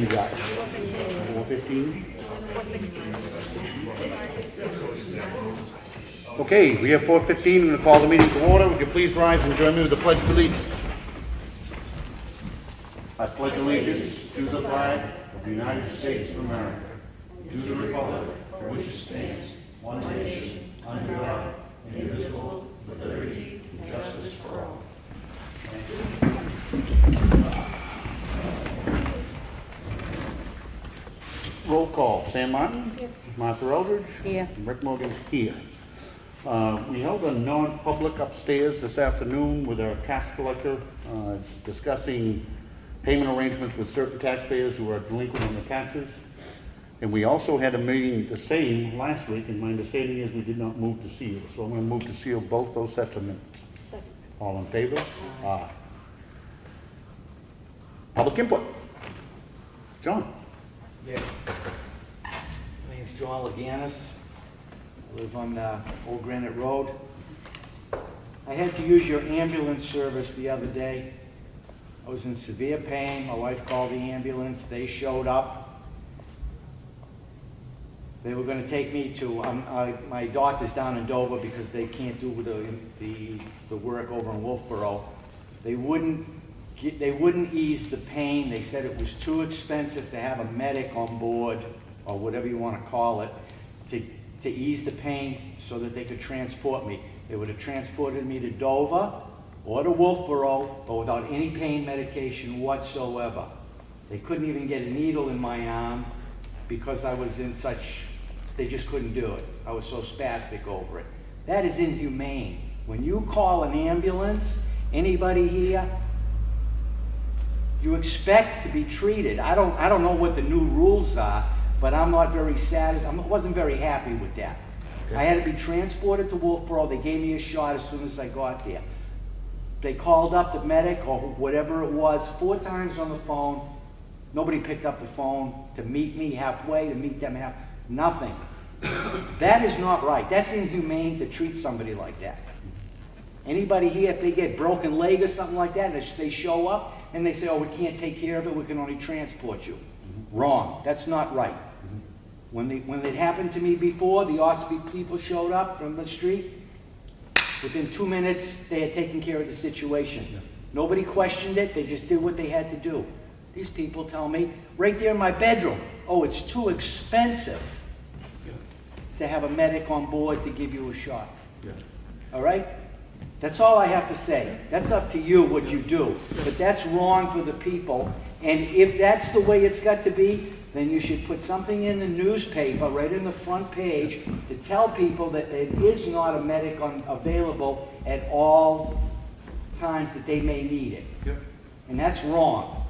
you got? 4:15? 4:16. Okay, we have 4:15. I'm going to call the meeting to order. Would you please rise and join me with the Pledge of Allegiance? I pledge allegiance to the flag of the United States of America, to the republic for which it stands, one nation, under God, indivisible, with liberty and justice for all. Thank you. Roll call. Sam Martin? Here. Martha Eldridge? Here. And Rick Morgan's here. We held a non-public upstairs this afternoon with our tax collector. It's discussing payment arrangements with certain taxpayers who are delinquent on their taxes. And we also had a meeting the same last week, and my understanding is we did not move to seal. So I'm going to move to seal both those sets of minutes. Second. All in favor? Aye. Public input. John? Yeah. My name's John Laganis. I live on Old Granite Road. I had to use your ambulance service the other day. I was in severe pain. My wife called the ambulance. They showed up. They were going to take me to my doctor's down in Dover because they can't do the work over in Wolfboro. They wouldn't ease the pain. They said it was too expensive to have a medic on board, or whatever you want to call it, to ease the pain so that they could transport me. They would have transported me to Dover or to Wolfboro, but without any pain medication whatsoever. They couldn't even get a needle in my arm because I was in such, they just couldn't do it. I was so spastic over it. That is inhumane. When you call an ambulance, anybody here, you expect to be treated. I don't know what the new rules are, but I'm not very satisfied. I wasn't very happy with that. Okay. I had to be transported to Wolfboro. They gave me a shot as soon as I got there. They called up the medic or whatever it was 4 times on the phone. Nobody picked up the phone to meet me halfway, to meet them half. Nothing. That is not right. That's inhumane to treat somebody like that. Anybody here, if they get broken leg or something like that, they show up and they say, oh, we can't take care of it, we can only transport you. Wrong. That's not right. When it happened to me before, the Ossipee people showed up from the street. Within 2 minutes, they had taken care of the situation. Yeah. Nobody questioned it. They just did what they had to do. These people tell me, right there in my bedroom, oh, it's too expensive to have a medic on board to give you a shot. Yeah. All right? That's all I have to say. That's up to you what you do. But that's wrong for the people. And if that's the way it's got to be, then you should put something in the newspaper, right in the front page, to tell people that it is not a medic available at all times that they may need it. Yep. And that's wrong.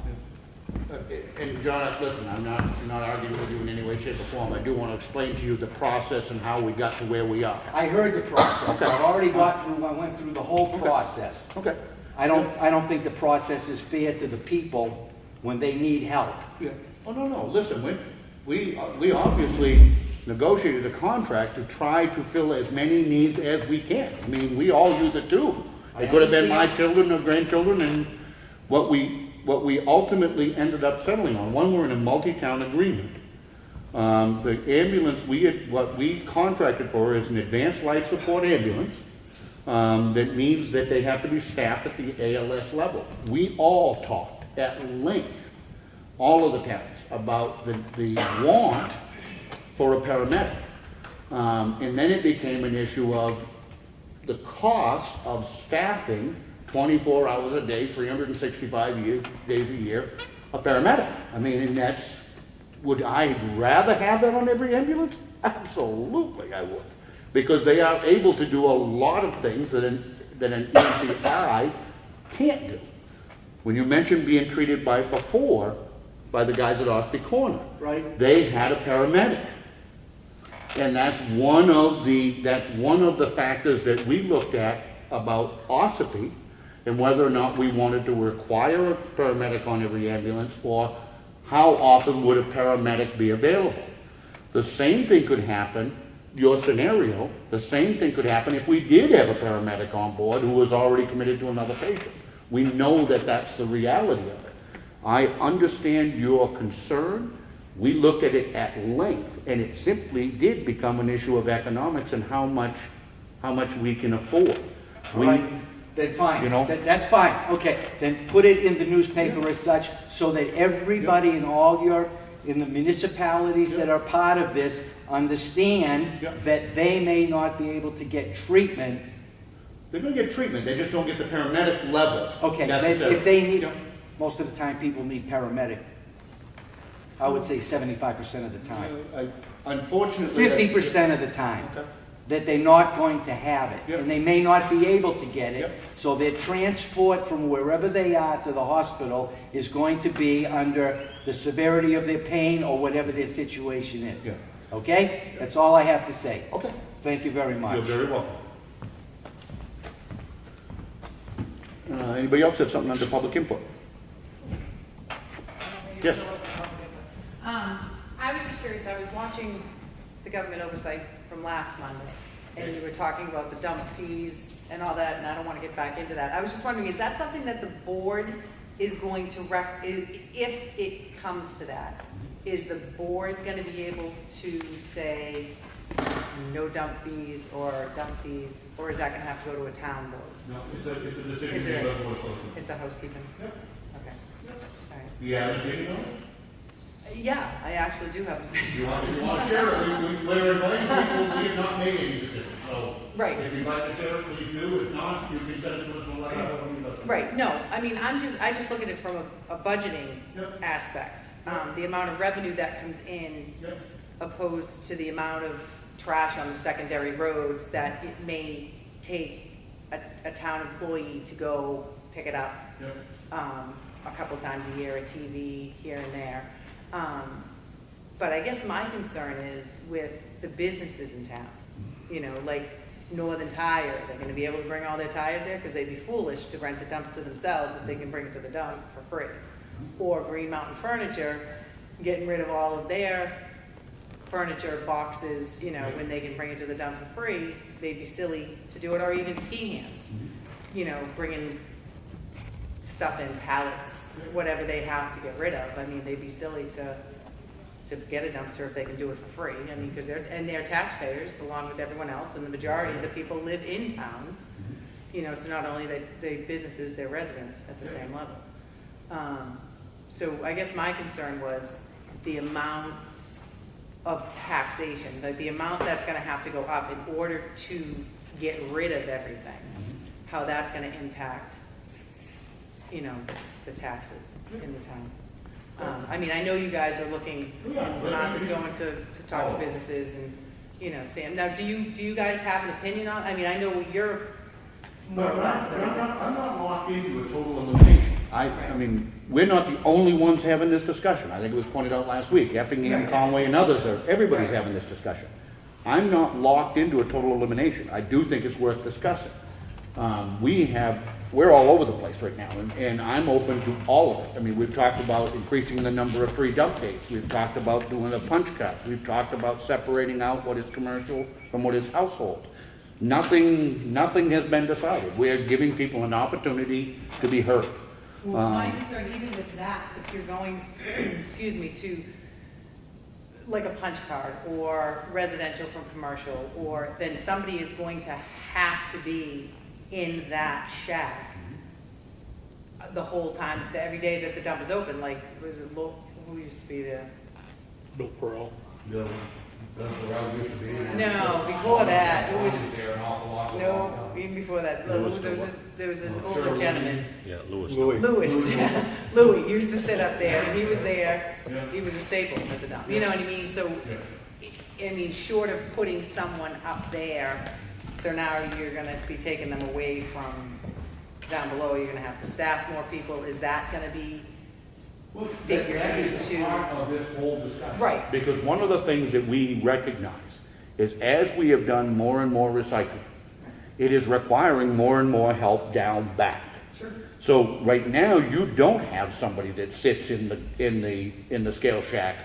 And John, listen, I'm not arguing with you in any way, shape, or form. I do want to explain to you the process and how we got to where we are. I heard the process. Okay. I've already I went through the whole process. Okay. I don't think the process is fair to the people when they need help. Yeah. Oh, no. Listen, we obviously negotiated a contract to try to fill as many needs as we can. I mean, we all use it too. It could have been my children or grandchildren, and what we ultimately ended up settling on. One, we're in a multi-town agreement. The ambulance, what we contracted for is an advanced life support ambulance. That means that they have to be staffed at the ALS level. We all talked at length, all of the towns, about the want for a paramedic. And then it became an issue of the cost of staffing 24 hours a day, 365 days a year, a paramedic. I mean, and would I rather have that on every ambulance? Absolutely I would. Because they are able to do a lot of things that an EMTI can't do. When you mentioned being treated before by the guys at Ossipee Corner, Right. they had a paramedic. And that's one of the factors that we looked at about Ossipee and whether or not we wanted to require a paramedic on every ambulance, or how often would a paramedic be available. The same thing could happen, your scenario, the same thing could happen if we did have a paramedic on board who was already committed to another patient. We know that that's the reality of it. I understand your concern. We looked at it at length, and it simply did become an issue of economics and how much we can afford. All right, then fine, You know? That's fine, okay, then put it in the newspaper as such, so that everybody in in the municipalities that are part of this understand that they may not be able to get treatment. They're gonna get treatment, they just don't get the paramedic level. Okay, necessary. if they need, most of the time people need paramedic. I would say 75% of the time. Unfortunately. 50% of the time. Okay. That they're not going to have it. Yep. And they may not be able to get it. Yep. So their transport from wherever they are to the hospital is going to be under the severity of their pain or whatever their situation is. Yeah. Okay? That's all I have to say. Okay. Thank you very much. You're very welcome. Anybody else have something under public input? Yes. I was just curious, I was watching the government oversight from last Monday, and you were talking about the dump fees and all that, and I don't want to get back into that. I was just wondering, is that something that the board is going to if it comes to that, is the board going to be able to say no dump fees, or is that going to have to go to a town board? No, it's a decision. Is it- made by the board of selectmen. It's a housekeeping? Yep. Okay. All right. Do you have an opinion on it? Yeah, I actually do have. If you want to share it, we're inviting people, we have not made any decisions, so. Right. If you'd like to share it, please do, if not, you can send it to us and let us know. Right, no, I mean, I just look at it from a budgeting Yep. aspect. The amount of revenue that comes in Yep. opposed to the amount of trash on the secondary roads that it may take a town employee to go pick it up Yep. a couple times a year, a TV here and there. But I guess my concern is with the businesses in town, like Northern Tire. They're gonna be able to bring all their tires there, because they'd be foolish to rent a dumpster themselves if they can bring it to the dump for free. Or Green Mountain Furniture, getting rid of all of their furniture boxes, when they can bring it to the dump for free. They'd be silly to do it, or even Ski Hands, bringing stuff in pallets, whatever they have to get rid of. I mean, they'd be silly to get a dumpster if they can do it for free. I mean, because they're taxpayers along with everyone else, and the majority of the people live in town. So not only the businesses, they're residents at the same level. So I guess my concern was the amount of taxation, like the amount that's gonna have to go up in order to get rid of everything, how that's gonna impact the taxes in the town. I mean, I know you guys are looking, Martha's going to talk to businesses and, Sam, now, do you guys have an opinion on, I mean, I know what you're more or less. I'm not locked into a total elimination. I mean, we're not the only ones having this discussion. I think it was pointed out last week. Effingham, Conway, and others everybody's having this discussion. I'm not locked into a total elimination. I do think it's worth discussing. We're all over the place right now, and I'm open to all of it. I mean, we've talked about increasing the number of free dump days. We've talked about doing a punch card. We've talked about separating out what is commercial from what is household. Nothing has been decided. We're giving people an opportunity to be heard. Well, my concern, even with that, if you're going, to like a punch card or residential from commercial, or then somebody is going to have to be in that shack the whole time, every day that the dump is open. Like, was it who used to be there? Bill Pearl. Yeah, that's where I used to be. No, before that, it was, There an awful lot. no, even before that, there was an older gentleman. Yeah, Louis. Louis, Louis used to sit up there, and he was there, he was a staple at the dump, you know what I mean? So, I mean, short of putting someone up there, so now you're gonna be taking them away from down below, you're gonna have to staff more people, is that gonna be figured That is into? part of this whole discussion. Right. Because one of the things that we recognize is as we have done more and more recycling, it is requiring more and more help down back. Sure. So right now, you don't have somebody that sits in the scale shack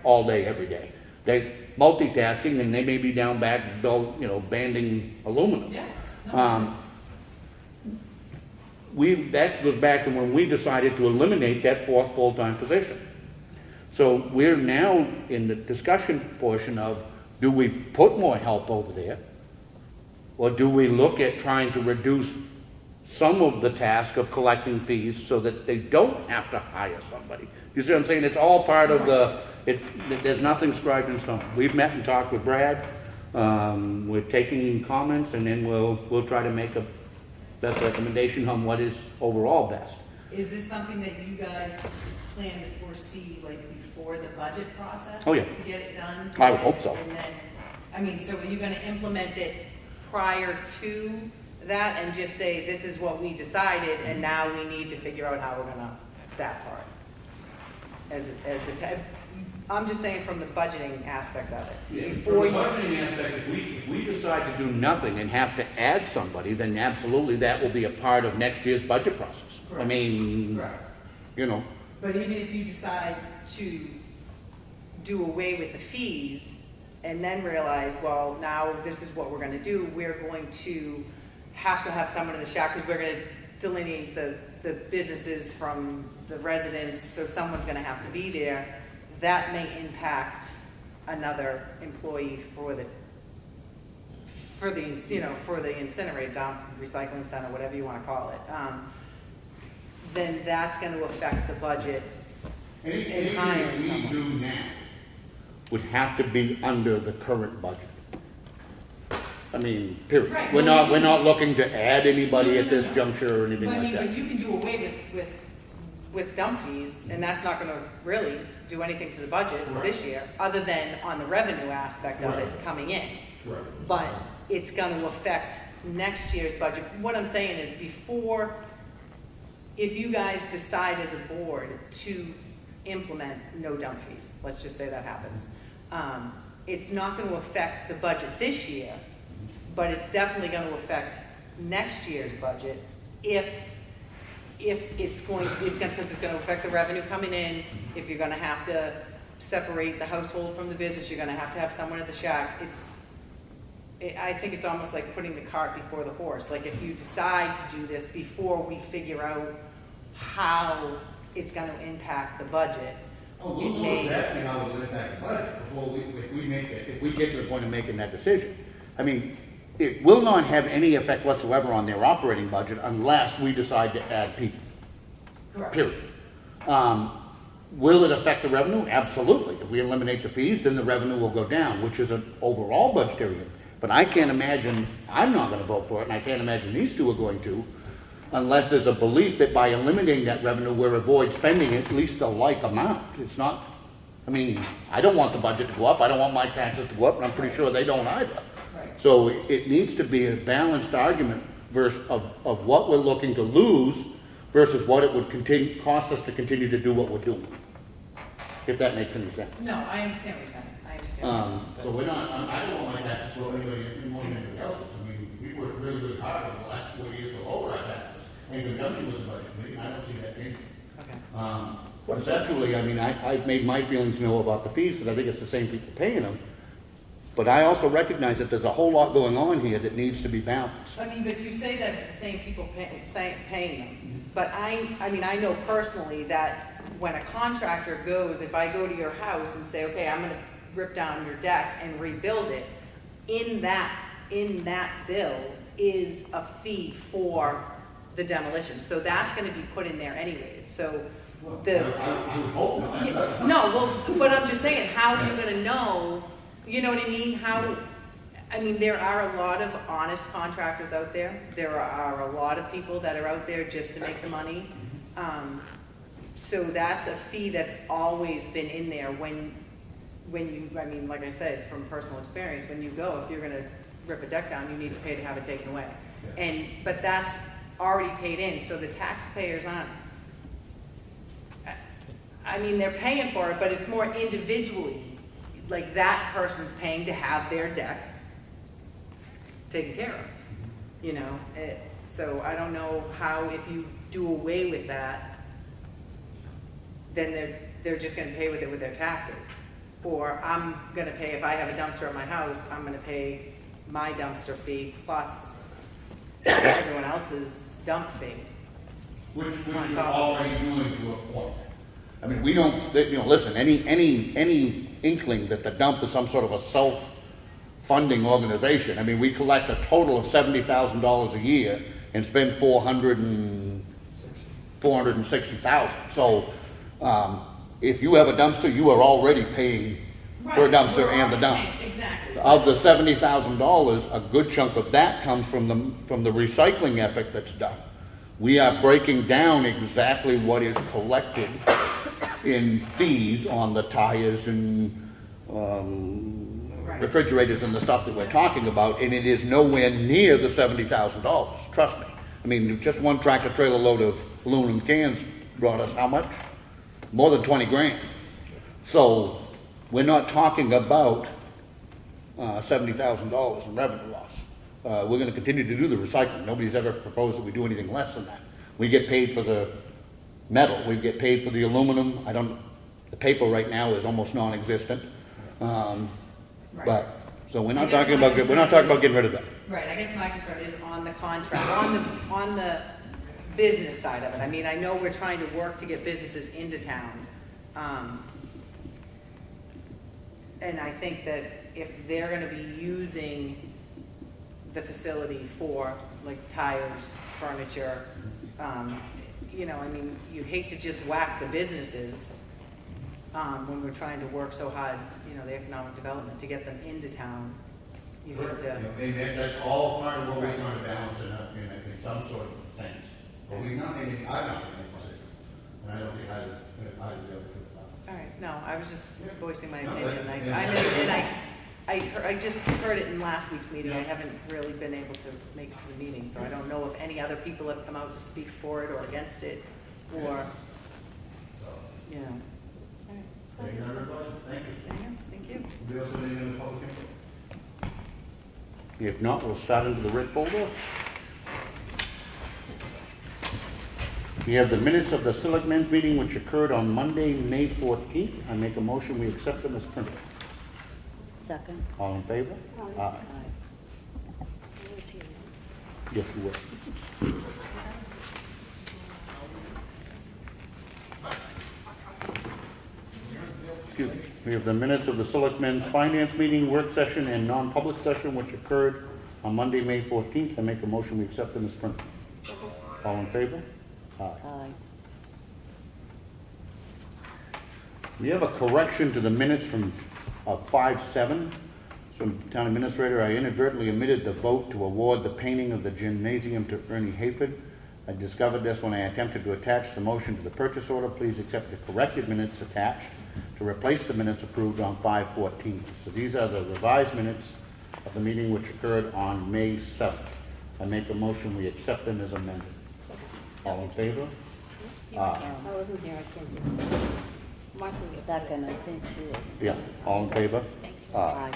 all day, every day. They multitasking, and they may be down back, banding aluminum. Yeah. that goes back to when we decided to eliminate that fourth full-time position. So we're now in the discussion portion of, do we put more help over there? Or do we look at trying to reduce some of the task of collecting fees so that they don't have to hire somebody? You see what I'm saying? It's all part of there's nothing scribed in stone. We've met and talked with Brad. We're taking comments, and then we'll try to make a best recommendation on what is overall best. Is this something that you guys plan to foresee, like, before the budget process? Oh, yeah. To get it done? I would hope so. And then, so are you gonna implement it prior to that and just say, this is what we decided, and now we need to figure out how we're gonna staff for it? I'm just saying from the budgeting aspect of it. For the budgeting aspect, if we decide to do nothing and have to add somebody, then absolutely that will be a part of next year's budget process. I mean, you know. But even if you decide to do away with the fees and then realize, well, now this is what we're gonna do, we're going to have someone in the shack, because we're gonna delineate the businesses from the residents, so someone's gonna have to be there. That may impact another employee for the incinerator dump, recycling center, whatever you wanna call it. Then that's gonna affect the budget in hiring Anything we someone. do now would have to be under the current budget. I mean, period. Right, We're well, not looking to add anybody at this No. juncture or anything But I like mean, that. but you can do away with dump fees, and that's not gonna really do anything to the budget this year, other than on the revenue aspect of it coming in. Right. But it's gonna affect next year's budget. What I'm saying is, if you guys decide as a board to implement no dump fees, let's just say that happens, it's not gonna affect the budget this year, but it's definitely gonna affect next year's budget because it's gonna affect the revenue coming in. If you're gonna have to separate the household from the business, you're gonna have someone at the shack. I think it's almost like putting the cart before the horse. Like, if you decide to do this before we figure out how it's gonna impact the budget, Oh, we'll know exactly how it will impact the budget before if we get to the point of making that decision. I mean, it will not have any effect whatsoever on their operating budget unless we decide to add people. Correct. Period. Will it affect the revenue? Absolutely. If we eliminate the fees, then the revenue will go down, which is an overall budgetary. But I can't imagine, I'm not gonna vote for it, and I can't imagine these two are going to, unless there's a belief that by eliminating that revenue, we'll avoid spending at least a like amount. It's not, I mean, I don't want the budget to go up, I don't want my taxes to go up, and I'm pretty sure they don't either. Right. So it needs to be a balanced argument of what we're looking to lose versus what it would cost us to continue to do what we're doing. If that makes any sense. No, I understand what you're saying. I understand what you're saying. So we're not, I don't want my taxes to go anybody more than anybody else's. I mean, we worked really, really hard over the last 4 years to lower our taxes. In conjunction with the budget committee, I don't see that changing. Okay. Conceptually, I mean, I've made my feelings known about the fees, because I think it's the same people paying them. But I also recognize that there's a whole lot going on here that needs to be balanced. I mean, but you say that it's the same people paying them. But I mean, I know personally that when a contractor goes, if I go to your house and say, okay, I'm gonna rip down your deck and rebuild it, in that bill is a fee for the demolition. So that's gonna be put in there anyways. So I would hope not. yeah, no, well, but I'm just saying, how are you gonna know, you know what I mean? I mean, there are a lot of honest contractors out there. There are a lot of people that are out there just to make the money. So that's a fee that's always been in there when you, I mean, like I said, from personal experience, when you go, if you're gonna rip a deck down, you need to pay to have it taken away. But that's already paid in, so the taxpayers aren't, I mean, they're paying for it, but it's more individually, like that person's paying to have their deck taken care of, you know? So I don't know how, if you do away with that, then they're just gonna pay with it with their taxes. Or I'm gonna pay, if I have a dumpster at my house, I'm gonna pay my dumpster fee plus everyone else's dump fee. Which we're already doing to a point. I mean, we don't, listen, any inkling that the dump is some sort of a self-funding organization. I mean, we collect a total of $70,000 a year and spend $460,000. So, if you have a dumpster, you are already paying for a dumpster and the dump. Exactly. Of the $70,000, a good chunk of that comes from the recycling effort that's done. We are breaking down exactly what is collected in fees on the tires and refrigerators and the stuff that we're talking about, and it is nowhere near the $70,000, trust me. I mean, just one tractor trailer load of aluminum cans brought us how much? More than 20 grand. So we're not talking about $70,000 in revenue loss. We're going to continue to do the recycling. Nobody's ever proposed that we do anything less than that. We get paid for the metal. We get paid for the aluminum. The paper right now is almost non-existent. But so we're not talking about getting rid of that. Right, I guess my concern is on the contract, on the business side of it. I mean, I know we're trying to work to get businesses into town. And I think that if they're gonna be using the facility for like tires, furniture, I mean, you hate to just whack the businesses when we're trying to work so hard, the economic development to get them into town. You hate to. That's all part of what we're trying to balance in some sort of sense. But I'm not making a decision. And I don't think either the other two. All right, no, I was just voicing my opinion. I just heard it in last week's meeting. I haven't really been able to make it to the meeting, so I don't know if any other people have come out to speak for it or against it, or, All right. Thank you. Thank you. We also need another public input? If not, we'll start into the red folder. We have the minutes of the Selectmen's meeting which occurred on Monday, May 14th. I make a motion, we accept them as printed. Second. All in favor? Aye. Yes, you will. Excuse me. We have the minutes of the Selectmen's finance meeting, work session, and non-public session which occurred on Monday, May 14th. I make a motion, we accept them as printed. All in favor? Aye. We have a correction to the minutes from 5/7. From Town Administrator, I inadvertently omitted the vote to award the painting of the gymnasium to Ernie Hayford. I discovered this when I attempted to attach the motion to the purchase order. Please accept the corrected minutes attached to replace the minutes approved on 5/14. So these are the revised minutes of the meeting which occurred on May 7th. I make a motion, we accept them as amended. All in favor? I wasn't here, I can't hear. Martha was second, I think she was. Yeah, all in favor? Aye.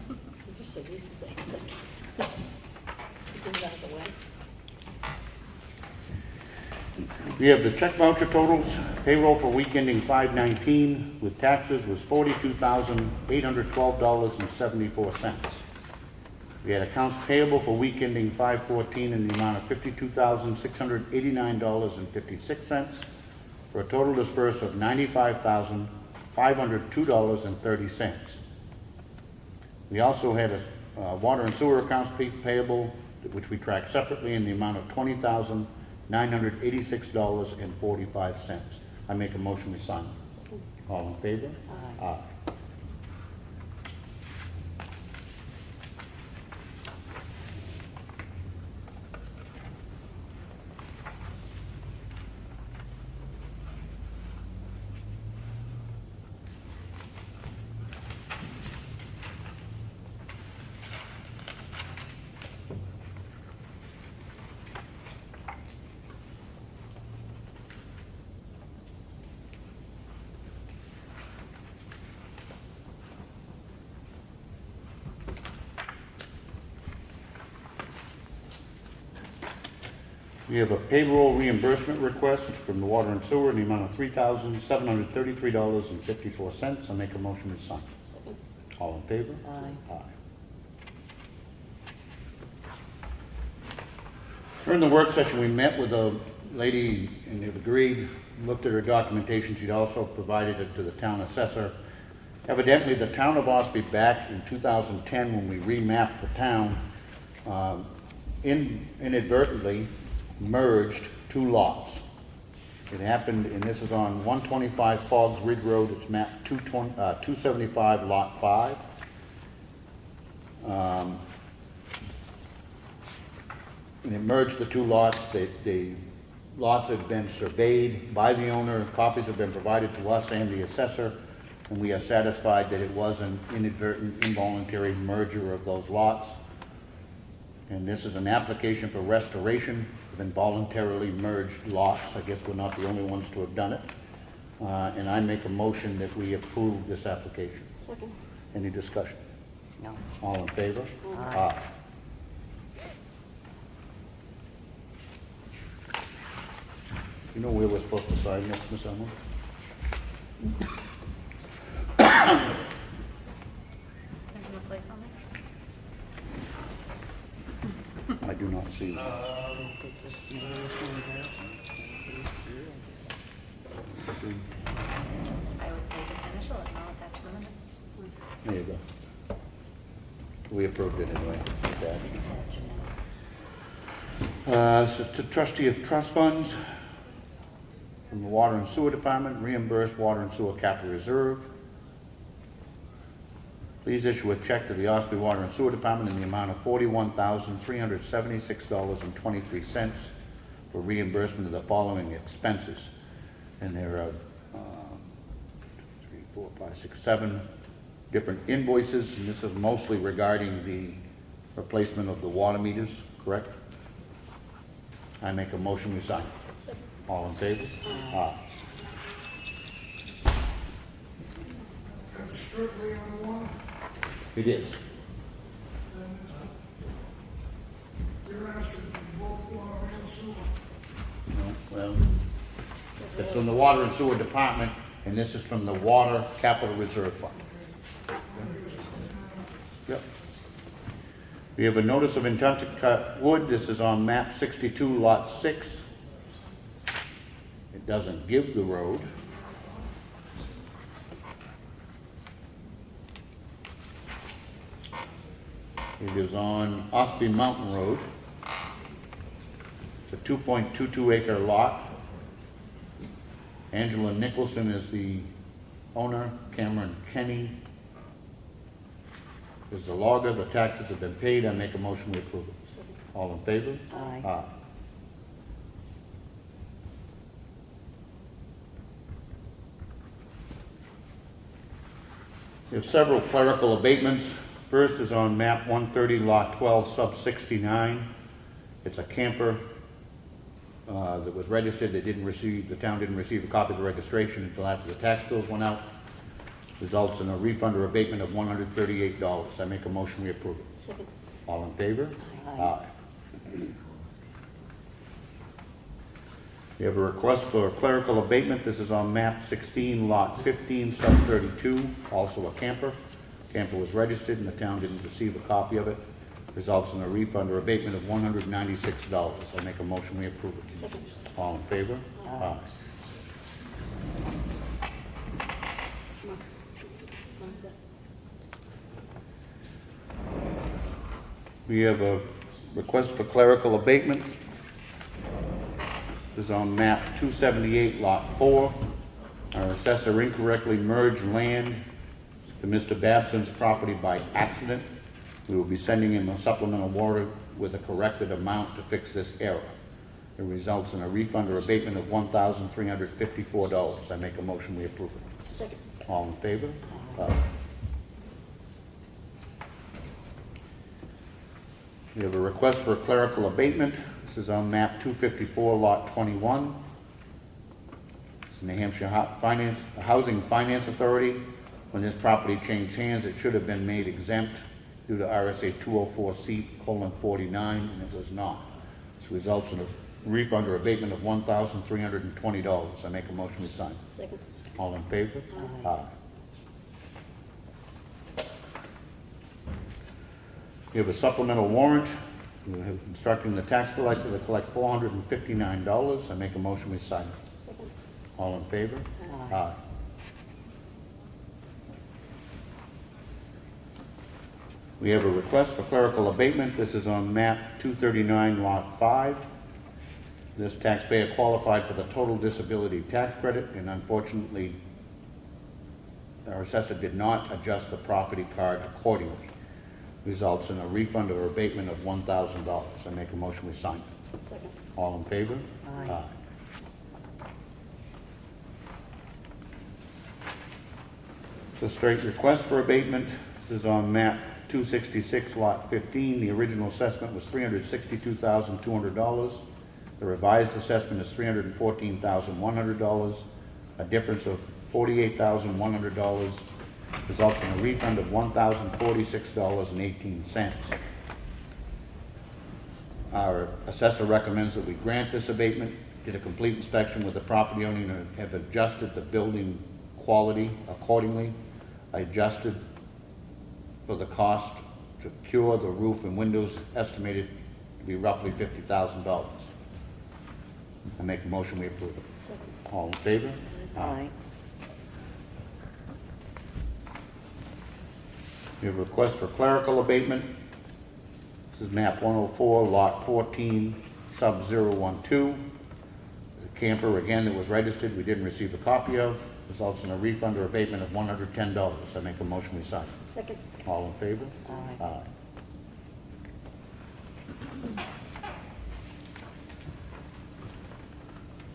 You just so used to saying second. Sticking it out of the way. We have the check voucher totals. Payroll for week ending 5/19 with taxes was $42,812.74. We had accounts payable for week ending 5/14 in the amount of $52,689.56 for a total dispersed of $95,502.30. We also had a water and sewer accounts payable, which we track separately, in the amount of $20,986.45. I make a motion we sign. All in favor? Aye. We have a payroll reimbursement request from the water and sewer in the amount of $3,733.54. I make a motion to sign. All in favor? Aye. Aye. During the work session, we met with the lady, and they've agreed, looked at her documentation, she'd also provided it to the town assessor. Evidently, the town of Ossipee, back in 2010, when we remapped the town, inadvertently merged two lots. It happened, and this is on 125 Foggs Ridge Road, it's map 275, lot 5. And it merged the two lots. The lots have been surveyed by the owner, copies have been provided to us and the assessor, and we are satisfied that it was an inadvertent, involuntary merger of those lots. And this is an application for restoration of involuntarily merged lots. I guess we're not the only ones to have done it. And I make a motion that we approve this application. Second. Any discussion? No. All in favor? Aye. You know where we're supposed to sign this, Ms. Elmer? I do not see. I would say just initial it and I'll attach the minutes. There you go. We approved it anyway. Attach minutes. So to trustee of trust funds from the Water and Sewer Department, reimburse water and sewer capital reserve. Please issue a check to the Ossipee Water and Sewer Department in the amount of $41,376.23 for reimbursement of the following expenses. And there are 7 different invoices, and this is mostly regarding the replacement of the water meters, correct? I make a motion we sign. Second. All in favor? Aye. That's strictly on water. It is. You're asking for both water and sewer. No, well, it's from the Water and Sewer Department, and this is from the Water Capital Reserve Fund. Yep. We have a notice of intent to cut wood. This is on map 62, lot 6. It doesn't give the road. It is on Ossipee Mountain Road. It's a 2.22 acre lot. Angela Nicholson is the owner. Cameron Kenny is the logger. The taxes have been paid. I make a motion we approve it. Second. All in favor? Aye. We have several clerical abatements. First is on map 130, lot 12, sub 69. It's a camper that was registered. The town didn't receive a copy of the registration until after the tax bills went out. Results in a refund or abatement of $138. I make a motion we approve it. Second. All in favor? Aye. We have a request for clerical abatement. This is on map 16, lot 15, sub 32, also a camper. Camper was registered and the town didn't receive a copy of it. Results in a refund or abatement of $196. I make a motion we approve it. Second. All in favor? Aye. We have a request for clerical abatement. This is on map 278, lot 4. Our assessor incorrectly merged land to Mr. Babson's property by accident. We will be sending him a supplemental warrant with a corrected amount to fix this error. It results in a refund or abatement of $1,354. I make a motion we approve it. Second. All in favor? Aye. We have a request for a clerical abatement. This is on map 254, lot 21. It's New Hampshire Housing Finance Authority. When this property changed hands, it should have been made exempt due to RSA 204C:49, and it was not. This results in a refund or abatement of $1,320. I make a motion to sign. Second. All in favor? Aye. We have a supplemental warrant We're instructing the tax collector to collect $459. I make a motion we sign. Second. All in favor? Aye. We have a request for clerical abatement. This is on map 239, lot 5. This taxpayer qualified for the total disability tax credit, and unfortunately, our assessor did not adjust the property card accordingly. Results in a refund or abatement of $1,000. I make a motion we sign. Second. All in favor? Aye. It's a straight request for abatement. This is on map 266, lot 15. The original assessment was $362,200. The revised assessment is $314,100. A difference of $48,100 results in a refund of $1,046.18. Our assessor recommends that we grant this abatement, did a complete inspection with the property owner and have adjusted the building quality accordingly. I adjusted for the cost to cure the roof and windows, estimated to be roughly $50,000. I make a motion we approve it. Second. All in favor? Aye. We have a request for clerical abatement. This is map 104, lot 14, sub 012. The camper, again, that was registered, we didn't receive a copy of. Results in a refund or abatement of $110. I make a motion we sign. Second. All in favor? Aye.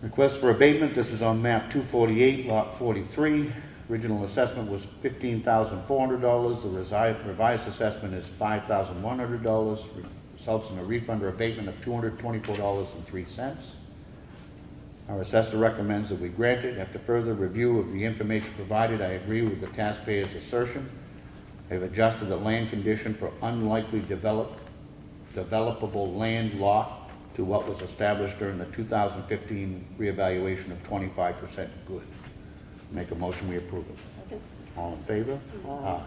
Request for abatement. This is on map 248, lot 43. Original assessment was $15,400. The revised assessment is $5,100. Results in a refund or abatement of $224.03. Our assessor recommends that we grant it. After further review of the information provided, I agree with the taxpayer's assertion. I have adjusted the land condition for unlikely developable land lot to what was established during the 2015 reevaluation of 25% good. Make a motion we approve it. Second. All in favor? Aye.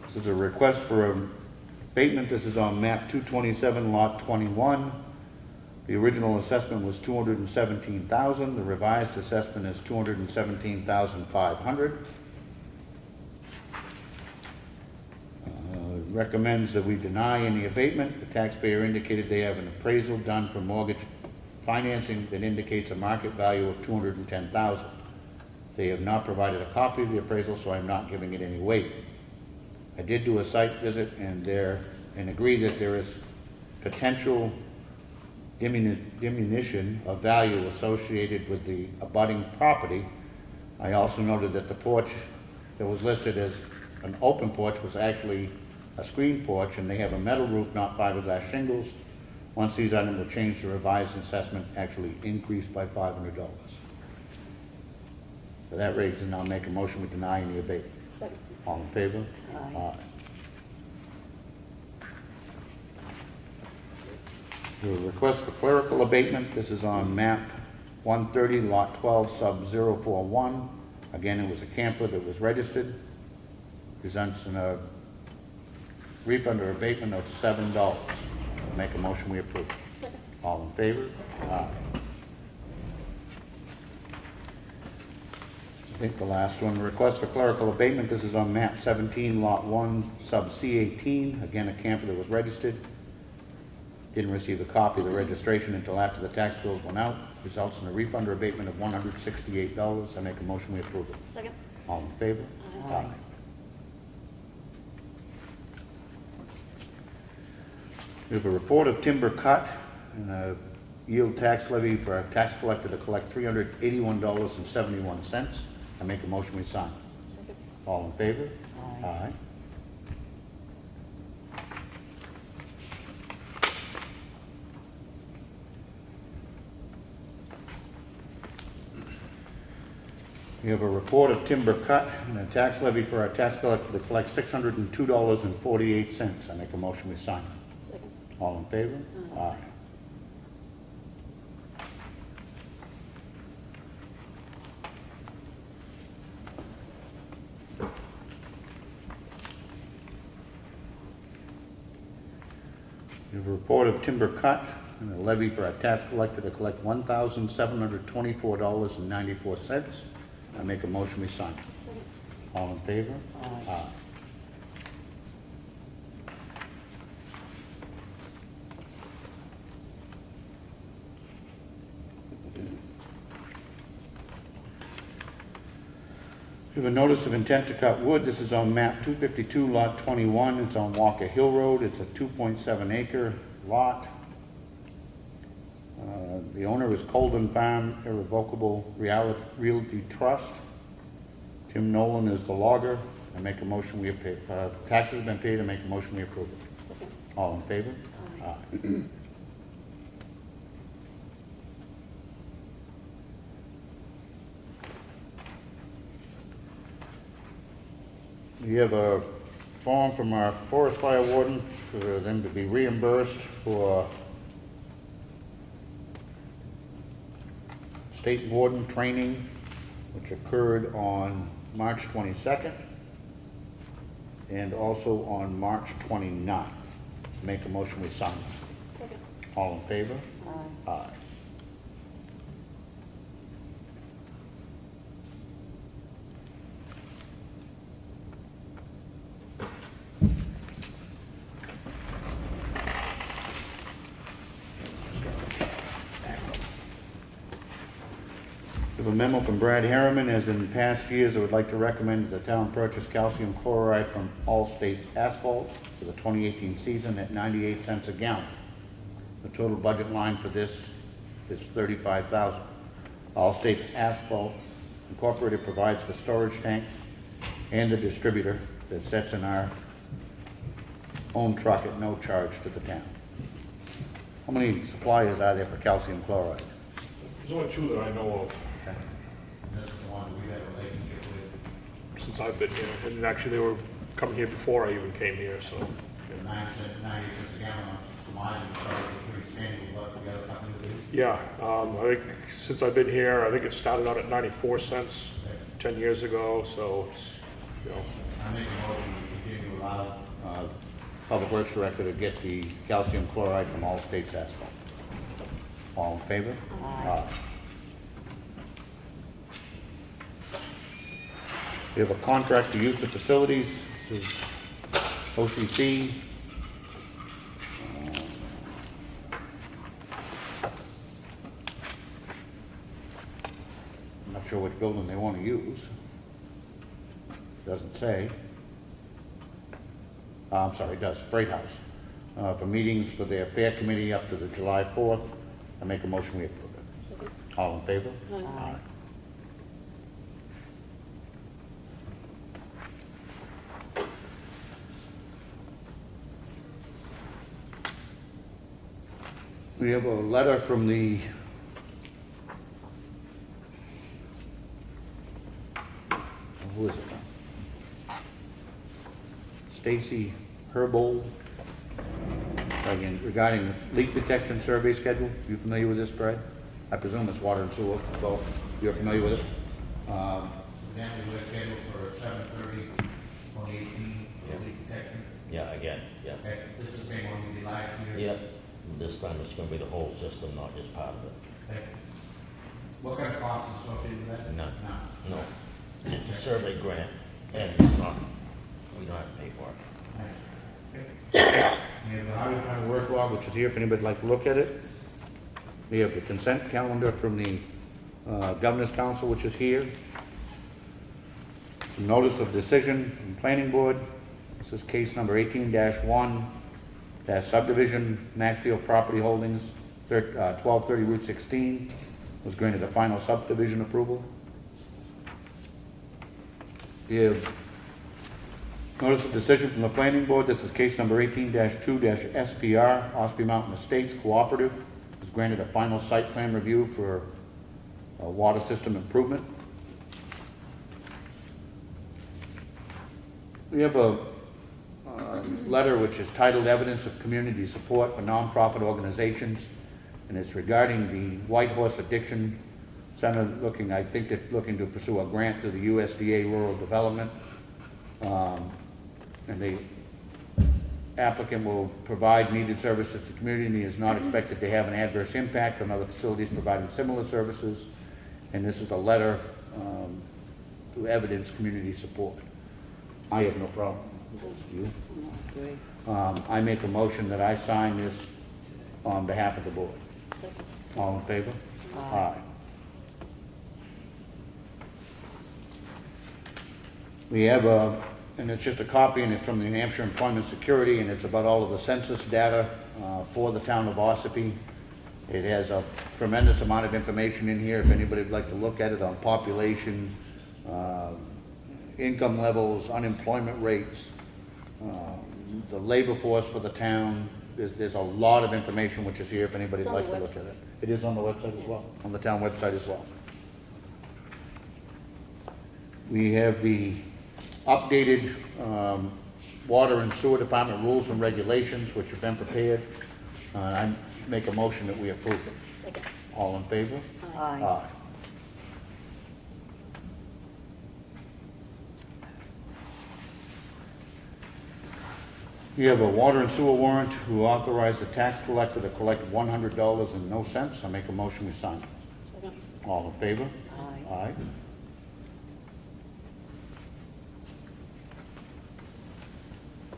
This is a request for abatement. This is on map 227, lot 21. The original assessment was $217,000. The revised assessment is $217,500. Recommends that we deny any abatement. The taxpayer indicated they have an appraisal done for mortgage financing that indicates a market value of $210,000. They have not provided a copy of the appraisal, so I'm not giving it any weight. I did do a site visit and agree that there is potential diminution of value associated with the abutting property. I also noted that the porch that was listed as an open porch was actually a screen porch, and they have a metal roof, not fiberglass shingles. Once these items were changed, the revised assessment actually increased by $500. For that reason, I'll make a motion we deny any abatement. Second. All in favor? Aye. A request for clerical abatement. This is on map 130, lot 12, sub 041. Again, it was a camper that was registered. Presents a refund or abatement of $7. Make a motion we approve. Second. All in favor? Aye. I think the last one, request for clerical abatement. This is on map 17, lot 1, sub C18. Again, a camper that was registered. Didn't receive a copy of the registration until after the tax bills went out. Results in a refund or abatement of $168. I make a motion we approve it. Second. All in favor? Aye. We have a report of timber cut and a yield tax levy for our tax collector to collect $381.71. I make a motion we sign. Second. All in favor? Aye. We have a report of timber cut and a tax levy for our tax collector to collect $602.48. I make a motion we sign. Second. All in favor? Aye. We have a report of timber cut and a levy for our tax collector to collect $1,724.94. I make a motion we sign. Second. All in favor? Aye. We have a notice of intent to cut wood. This is on map 252, lot 21. It's on Walker Hill Road. It's a 2.7 acre lot. The owner is Colden Farm Irrevocable Realty Trust. Tim Nolan is the logger. I make a motion we approve. Taxes have been paid. I make a motion we approve it. Second. All in favor? Aye. We have a form from our forest fire warden for them to be reimbursed for state warden training, which occurred on March 22nd and also on March 29th. Make a motion we sign. Second. All in favor? Aye. Aye. We have a memo from Brad Harriman, as in past years, I would like to recommend that the town purchase calcium chloride from All States Asphalt for the 2018 season at 98 cents a gallon. The total budget line for this is $35,000. All States Asphalt Incorporated provides the storage tanks and the distributor that sets in our own truck at no charge to the town. How many suppliers are there for calcium chloride? There's only two that I know of This is the one we have a relationship with. since I've been here, and actually they were coming here before I even came here, so. 9 cents, 90 cents a gallon on mine, probably pretty standard with what the other company do. Yeah, I think since I've been here, I think it started out at 94 cents 10 years ago, so it's, you know, I make a motion to continue to allow, Public Works Director to get the calcium chloride from All States Asphalt. All in favor? Aye. We have a contract to use the facilities. This is OCC. I'm not sure which building they want to use. Doesn't say. I'm sorry, it does, Freight House. For meetings for their fair committee up to the July 4th. I make a motion we approve it. Second. All in favor? Aye. We have a letter from the who is it? Stacy Herbold, again, regarding the leak detection survey schedule. You familiar with this, Brad? I presume it's water and sewer, so you're familiar with it? Then we're scheduled for 7:30, 2018, for leak detection. Yeah, again, yeah. Okay, this is the same one we did last year. Yep, this time it's gonna be the whole system, not just part of it. Okay. What kind of cost is associated with that? None. No. No, it's a survey grant, and it's not, we don't have to pay for it. We have the highway department work log, which is here if anybody'd like to look at it. We have the consent calendar from the Governor's Council, which is here. Some notice of decision from Planning Board. This is case number 18-1, subdivision, Maxfield Property Holdings, 1230 Route 16, was granted a final subdivision approval. We have notice of decision from the Planning Board. This is case number 18-2-SPR, Ossipee Mountain Estates Cooperative, was granted a final site plan review for a water system improvement. We have a letter which is titled Evidence of Community Support for Nonprofit Organizations, and it's regarding the White Horse Addiction Center looking, I think they're looking to pursue a grant through the USDA Rural Development. And they applicant will provide needed services to the community and he is not expected to have an adverse impact on other facilities providing similar services. And this is a letter to evidence community support. I have no problem with this, do you? Great. I make a motion that I sign this on behalf of the board. Second. All in favor? Aye. We have and it's just a copy, and it's from the New Hampshire Employment Security, and it's about all of the census data for the town of Ossipee. It has a tremendous amount of information in here, if anybody would like to look at it, on population, income levels, unemployment rates, the labor force for the town. There's a lot of information which is here if anybody'd It's on like the to look at website. it. It is on the website as well, on the town website as well. We have the updated water and sewer department rules and regulations which have been prepared. I make a motion that we approve them. Second. All in favor? Aye. We have a water and sewer warrant who authorized the tax collector to collect $100 and no cents. I make a motion we sign. Second. All in favor? Aye. Aye.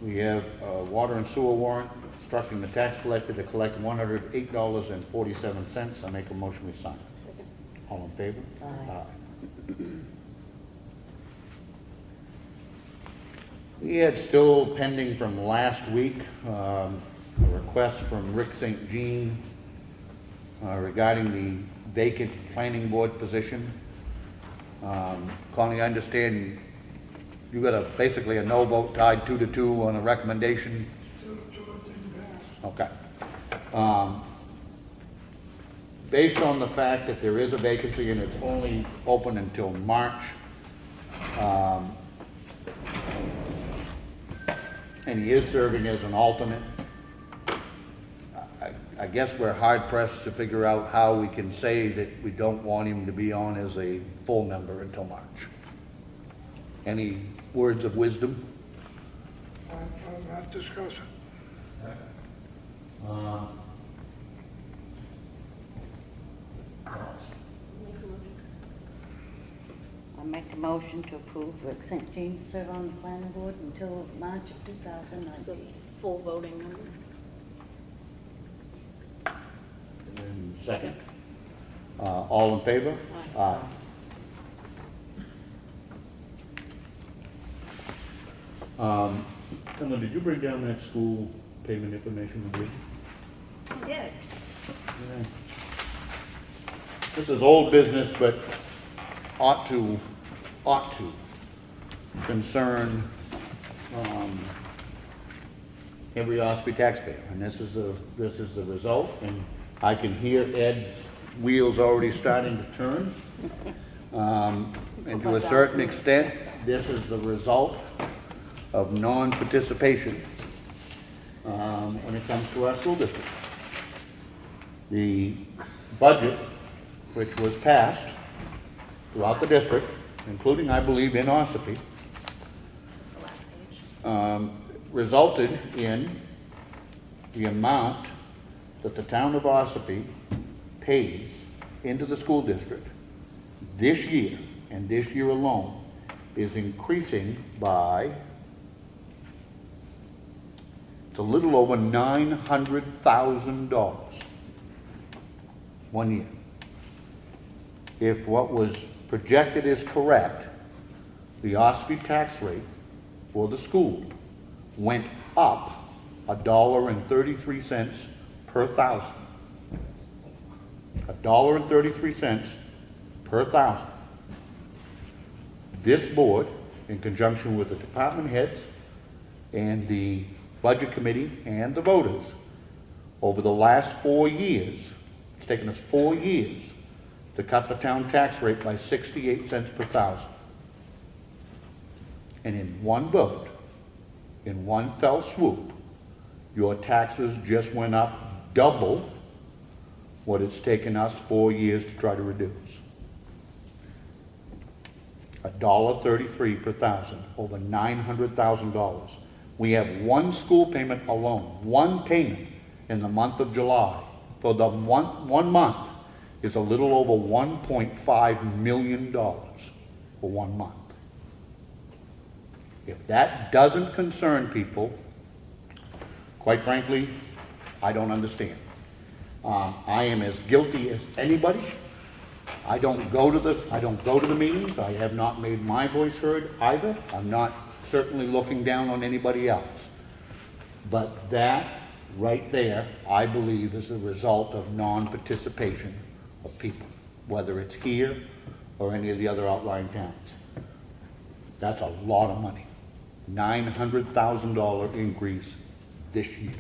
We have a water and sewer warrant instructing the tax collector to collect $108.47. I make a motion we sign. Second. All in favor? Aye. We had still pending from last week, a request from Rick St. Jean regarding the vacant planning board position. Connie, I understand you got basically a no vote tied 2-2 on a recommendation. Okay. Based on the fact that there is a vacancy and it's only open until March, and he is serving as an alternate, I guess we're hard pressed to figure out how we can say that we don't want him to be on as a full member until March. Any words of wisdom? I'll not discuss it. I make a motion to approve Rick St. Jean to serve on the planning board until March of 2019. So full voting member. Second. All in favor? Aye. Emma, did you bring down that school payment information with you? I did. This is old business, but ought to concern every Ossipee taxpayer, and this is the result. And I can hear Ed's wheels already starting to turn. And to a certain extent, this is the result of non-participation when it comes to our school district. The budget, which was passed throughout the district, including, I believe, in Ossipee, That's the last page. resulted in the amount that the town of Ossipee pays into the school district this year, and this year alone, is increasing by, it's a little over $900,000 1 year. If what was projected is correct, the Ossipee tax rate for the school went up $1.33 per thousand. $1.33 per thousand. This board, in conjunction with the department heads and the budget committee and the voters, over the last 4 years, it's taken us 4 years to cut the town tax rate by 68 cents per thousand. And in one vote, in one fell swoop, your taxes just went up double what it's taken us 4 years to try to reduce. $1.33 per thousand, over $900,000. We have one school payment alone, one payment in the month of July. For the one month is a little over $1.5 million for 1 month. If that doesn't concern people, quite frankly, I don't understand. I am as guilty as anybody. I don't go to the meetings. I have not made my voice heard either. I'm not certainly looking down on anybody else. But that right there, I believe, is the result of non-participation of people, whether it's here or any of the other outlying towns. That's a lot of money. $900,000 increase this year.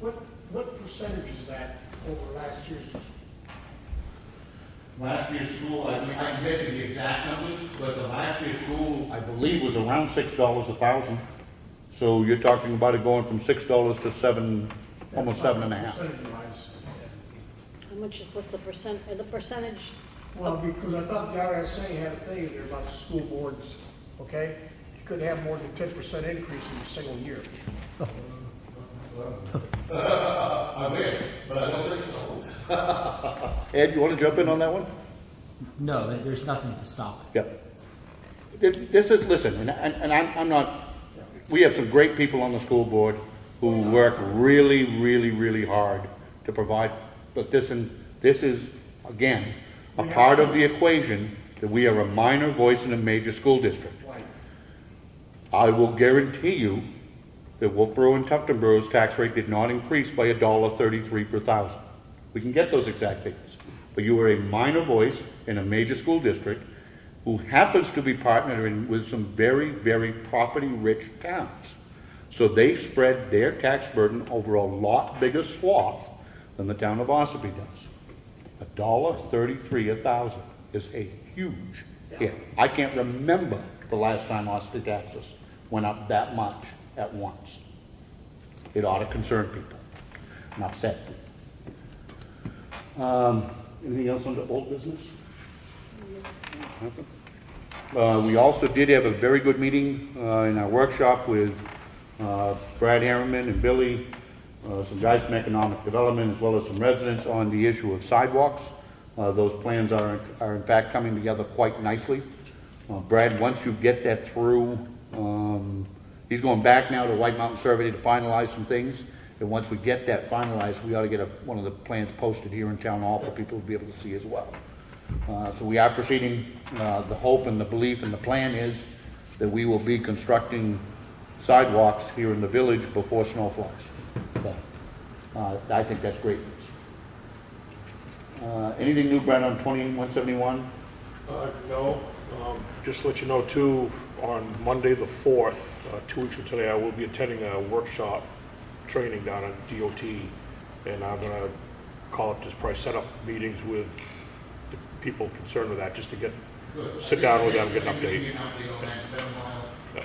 What percentage is that over last year's? Last year's school, I can get you the exact numbers, but the last year's school, I believe, was around $6 a thousand. So you're talking about it going from $6 to $7, almost $7.50. Percentage-wise. How much is, what's the percentage? Well, because I thought the RSA had a thing in there about the school boards, okay? You couldn't have more than 10% increase in a single year. I wish, but I don't think so. Ed, you want to jump in on that one? No, there's nothing to stop it. Yep. This is, listen, and I'm not, we have some great people on the school board who work really, really, really hard to provide, but this is, again, a part of the equation that we are a minor voice in a major school district. I will guarantee you that Wolfboro and Tuftonborough's tax rate did not increase by $1.33 per thousand. We can get those exact figures. But you are a minor voice in a major school district who happens to be partnering with some very, very property-rich towns. So they spread their tax burden over a lot bigger swath than the town of Ossipee does. $1.33 a thousand is a huge hit. I can't remember the last time Ossipee taxes went up that much at once. It ought to concern people. Enough said. Anything else under old business? Nothing? We also did have a very good meeting in our workshop with Brad Harriman and Billy, some guys from economic development, as well as some residents on the issue of sidewalks. Those plans are in fact coming together quite nicely. Brad, once you get that through, he's going back now to White Mountain Survey to finalize some things. And once we get that finalized, we ought to get one of the plans posted here in Town Hall for people to be able to see as well. So we are proceeding. The hope and the belief and the plan is that we will be constructing sidewalks here in the village before snow flies. So, I think that's great news. Anything new, Brad, on 2171? No, just to let you know too, on Monday the 4th, 2 weeks from today, I will be attending a workshop training down at DOT, and I'm gonna call up, just probably set up meetings with the people concerned with that, just to sit down with them, get an update. Yeah.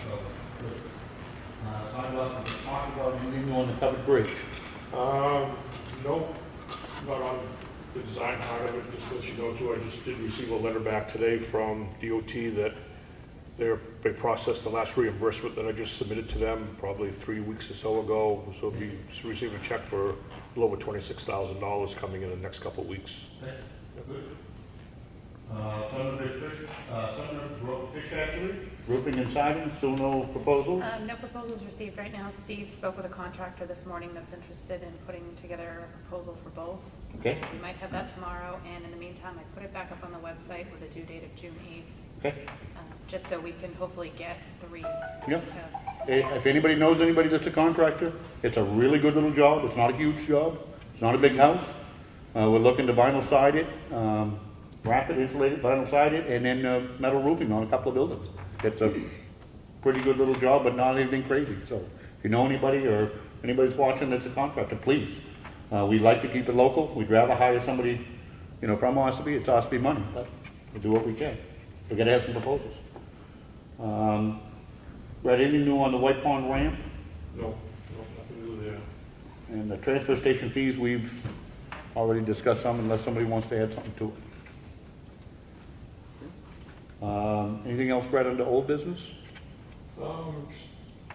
Sidewalk, we talked about anything on the covered bridge. No, not on the design part of it, just to let you know too, I just did receive a letter back today from DOT that they processed the last reimbursement that I just submitted to them probably 3 weeks or so ago. So we'll be receiving a check for a little over $26,000 coming in the next couple of weeks. Fish Hatchery, roofing and siding, still no proposals? No proposals received right now. Steve spoke with a contractor this morning that's interested in putting together a proposal for both. Okay. We might have that tomorrow, and in the meantime, I put it back up on the website with a due date of June 8th. Okay. Just so we can hopefully get 3 Yep. to... If anybody knows anybody that's a contractor, it's a really good little job. It's not a huge job. It's not a big house. We're looking to vinyl side it, wrap it, insulate it, vinyl side it, and then metal roofing on a couple of buildings. It's a pretty good little job, but not anything crazy. So if you know anybody or anybody's watching that's a contractor, please. We'd like to keep it local. We'd rather hire somebody, from Ossipee. It's Ossipee money, but we'll do what we can. We're gonna have some proposals. Brad, anything new on the White Pond ramp? No, nothing new there. And the transfer station fees, we've already discussed some, unless somebody wants to add something to it. Anything else, Brad, under old business?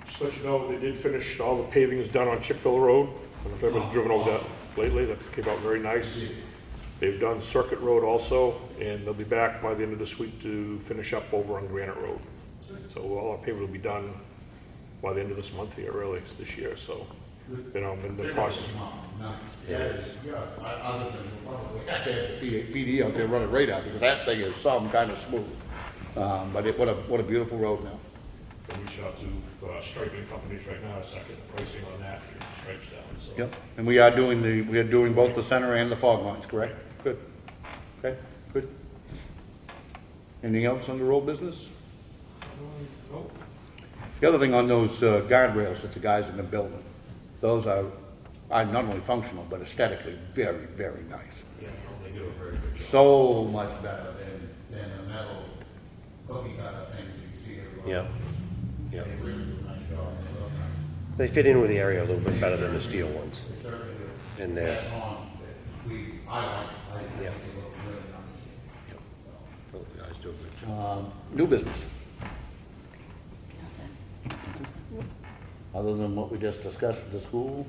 Just Just let you know, they did finish, all the paving is done on Chickville Road. I don't know if everyone's driven over that lately, that came out very nice. They've done Circuit Road also, and they'll be back by the end of this week to finish up over on Granite Road. So all our paving will be done by the end of this month here, really, this year, so, you know, I'm in the process. Yes. Other than, we have to have the PD out there running radar, because that thing is some kind of smooth. But what a beautiful road now. I reached out to striping companies right now, second pricing on that, getting stripes down, so. Yep, and we are doing both the center and the fog lines, correct? Good. Okay, good. Anything else under old business? Nope. The other thing on those guardrails that the guys have been building, those are not only functional, but aesthetically very, very nice. Yeah, they do a very good job. So much better than the metal cookie cutter things you see everywhere. Yeah, yeah. They really do a nice job. They look nice. They fit in with the area a little bit better than the steel ones. They certainly do. And That's on, I think Yeah. they look really nice. Oh, the guys do a good job. New business, Nothing. other than what we just discussed with the school.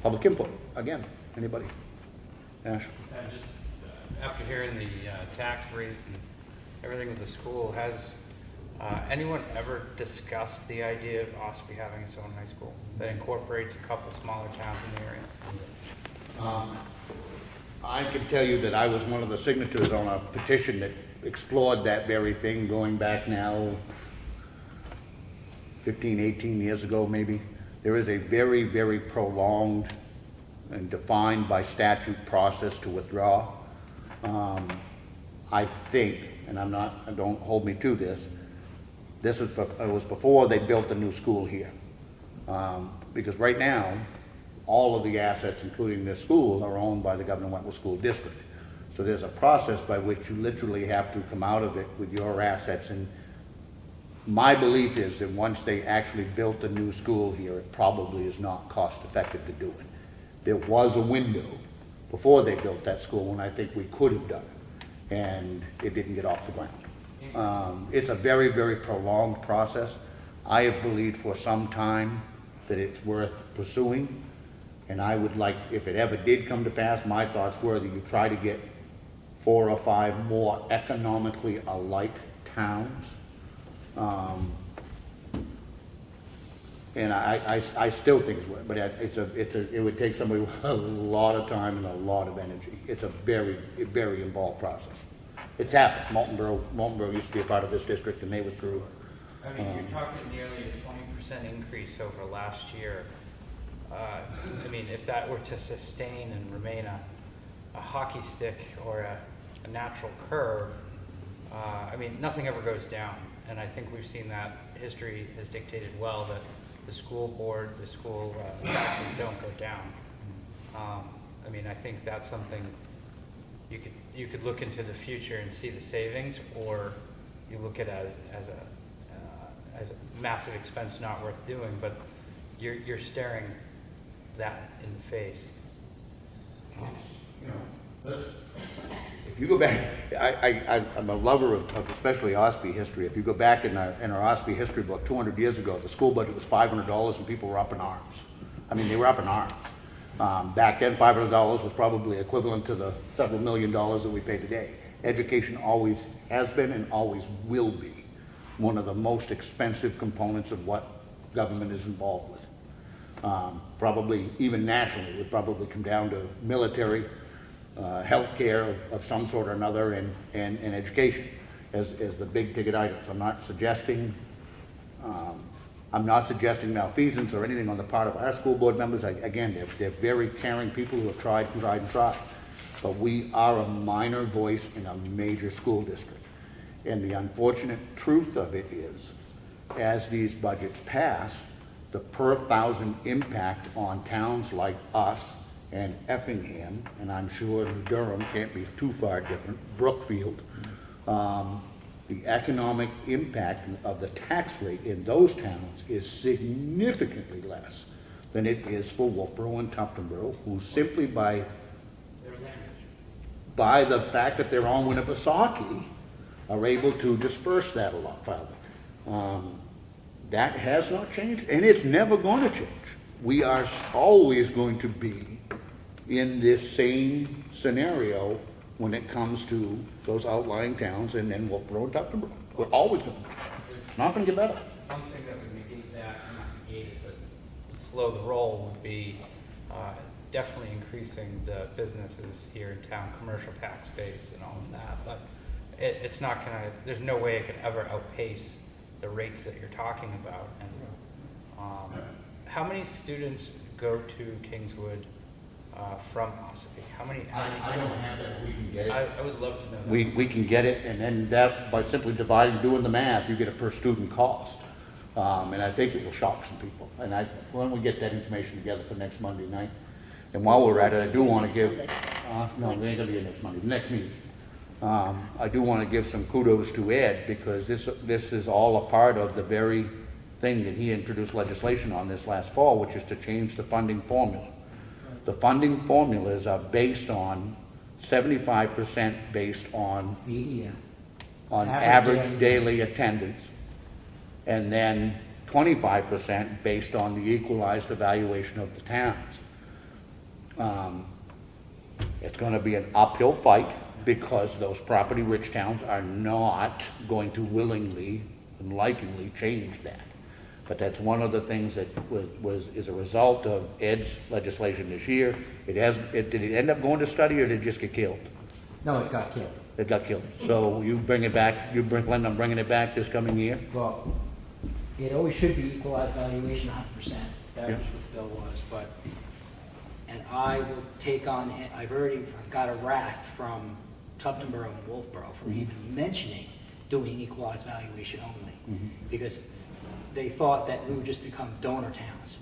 Public input, again, anybody? Ash? Just after hearing the tax rate and everything with the school, has anyone ever discussed the idea of Ossipee having its own high school that incorporates a couple smaller towns in the area? I can tell you that I was one of the signatures on a petition that explored that very thing going back now 15, 18 years ago maybe. There is a very, very prolonged and defined by statute process to withdraw. I think, and don't hold me to this, it was before they built the new school here. Because right now, all of the assets, including this school, are owned by the Governor Wentworth School District. So there's a process by which you literally have to come out of it with your assets. And my belief is that once they actually built the new school here, it probably is not cost effective to do it. There was a window before they built that school when I think we could have done it, and it didn't get off the ground. It's a very, very prolonged process. I have believed for some time that it's worth pursuing, and I would like, if it ever did come to pass, my thoughts were that you try to get 4 or 5 more economically alike towns. And I still think it's worth, but it would take somebody with a lot of time and a lot of energy. It's a very, very involved process. It's happened. Moultonborough used to be a part of this district, and they withdrew. I mean, you're talking nearly a 20% increase over last year. I mean, if that were to sustain and remain a hockey stick or a natural curve, I mean, nothing ever goes down. And I think we've seen that history has dictated well that the school board, the school taxes don't go down. I mean, I think that's something you could look into the future and see the savings, or you look at it as a massive expense not worth doing, but you're staring that in the face. You know, if you go back, I'm a lover of especially Ossipee history. If you go back in our Ossipee history book 200 years ago, the school budget was $500 and people were up in arms. I mean, they were up in arms. Back then, $500 was probably equivalent to the several $million that we pay today. Education always has been and always will be one of the most expensive components of what government is involved with. Probably even nationally, it would probably come down to military, healthcare of some sort or another, and education as the big ticket items. I'm not suggesting malfeasance or anything on the part of our school board members. Again, they're very caring people who have tried and tried and tried. But we are a minor voice in a major school district. And the unfortunate truth of it is, as these budgets pass, the per thousand impact on towns like us and Effingham, and I'm sure Durham can't be too far different, Brookfield, the economic impact of the tax rate in those towns is significantly less than it is for Wolfboro and Tuftonboro, who simply by the fact that they're on Winnipesaukee are able to disperse that a lot farther. That has not changed, and it's never going to change. We are always going to be in this same scenario when it comes to those outlying towns and then Wolfboro and Tuftonboro. We're always going to be. It's not going to get better. One thing that would negate that, not negate it, but would slow the roll would be definitely increasing the businesses here in town, commercial tax base and all of that. But it's not gonna, there's no way it could ever outpace the rates that you're talking about. And how many students go to Kingswood from Ossipee? How many? I don't have that. We can get it. I would love to know that. We can get it, and then that, by simply dividing, doing the math, you get a per student cost. And I think it will shock some people. And why don't we get that information together for next Monday night? And while we're at it, I do want to give, no, it ain't going to be next Monday, the next meeting. I do want to give some kudos to Ed, because this is all a part of the very thing that he introduced legislation on this last fall, which is to change the funding formula. The funding formulas are based on 75% based on average daily attendance, and then 25% based on the equalized evaluation of the towns. It's going to be an uphill fight, because those property-rich towns are not going to willingly and likingly change that. But that's one of the things that is a result of Ed's legislation this year. Did it end up going to study, or did it just get killed? No, it got killed. It got killed. So you bring it back, plan on bringing it back this coming year? Well, it always should be equalized valuation 100%. That was what the bill was, but, and I will take on, I've already got a wrath from Tuftonboro and Wolfboro for even mentioning doing equalized valuation only, because they thought that we would just become donor towns,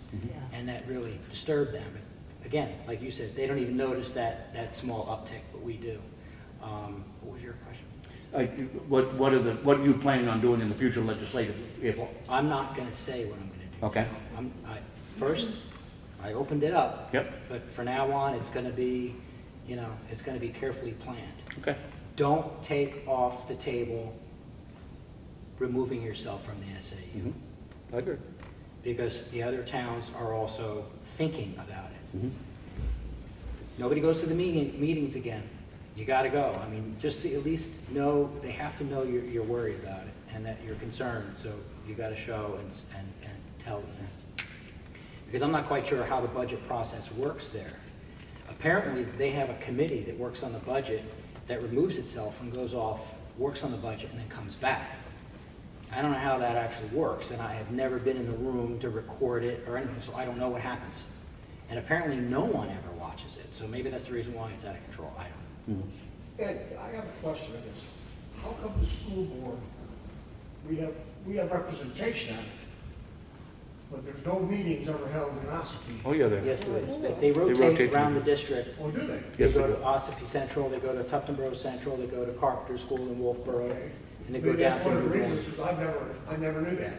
and that really disturbed them. But again, like you said, they don't even notice that small uptick, but we do. What was your question? What are you planning on doing in the future legislative? I'm not going to say what I'm going to do. Okay. First, I opened it up. Yep. But from now on, it's going to be, it's going to be carefully planned. Okay. Don't take off the table removing yourself from the SAU. I agree. Because the other towns are also thinking about it. Nobody goes to the meetings again. You got to go. I mean, just to at least know, they have to know you're worried about it and that you're concerned. So you got to show and tell them. Because I'm not quite sure how the budget process works there. Apparently, they have a committee that works on the budget, that removes itself and goes off, works on the budget, and then comes back. I don't know how that actually works, and I have never been in the room to record it or anything, so I don't know what happens. And apparently, no one ever watches it, so maybe that's the reason why it's out of control. I don't know. Ed, I have a question on this. How come the school board, we have representation on it, but there's no meetings ever held in Ossipee? Oh, yeah, there. Yes, they rotate around the district. Or do they? They go to Ossipee Central, they go to Tuftonboro Central, they go to Carpenter School in Wolfboro, and they go Maybe down that's to one of the New Hampshire. reasons, because I never knew that.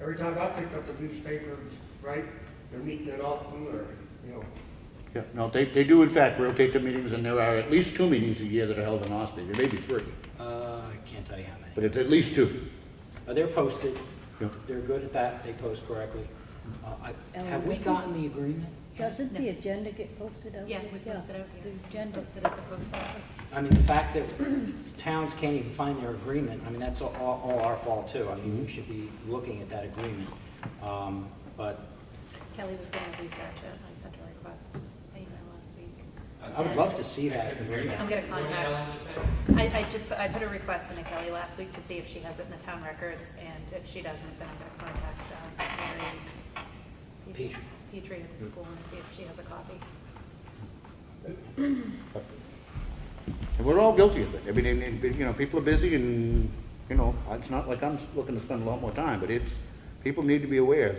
Every time I picked up the newspaper, right, they're meeting in Alton or, Yeah, no, they do in fact rotate the meetings, and there are at least 2 meetings a year that are held in Ossipee. There may be 3, I can't tell you how many. but it's at least 2. They're posted. Yeah. They're good at that. They post correctly. Have we gotten the agreement? Doesn't the agenda get posted out? Yeah, we posted out The here. It's agenda. posted at the post office. I mean, the fact that towns can't even find their agreement, I mean, that's all our fault too. I mean, we should be looking at that agreement. But Kelly was gonna research it. I sent a request, by email last week. I would love to see that agreement. I'm gonna contact, I put a request into Kelly last week to see if she has it in the town records, and if she doesn't, then I'm gonna contact Mary Petrie at the school and see if she has a copy. And we're all guilty of it. I mean, people are busy, and, it's not like I'm looking to spend a lot more time, but people need to be aware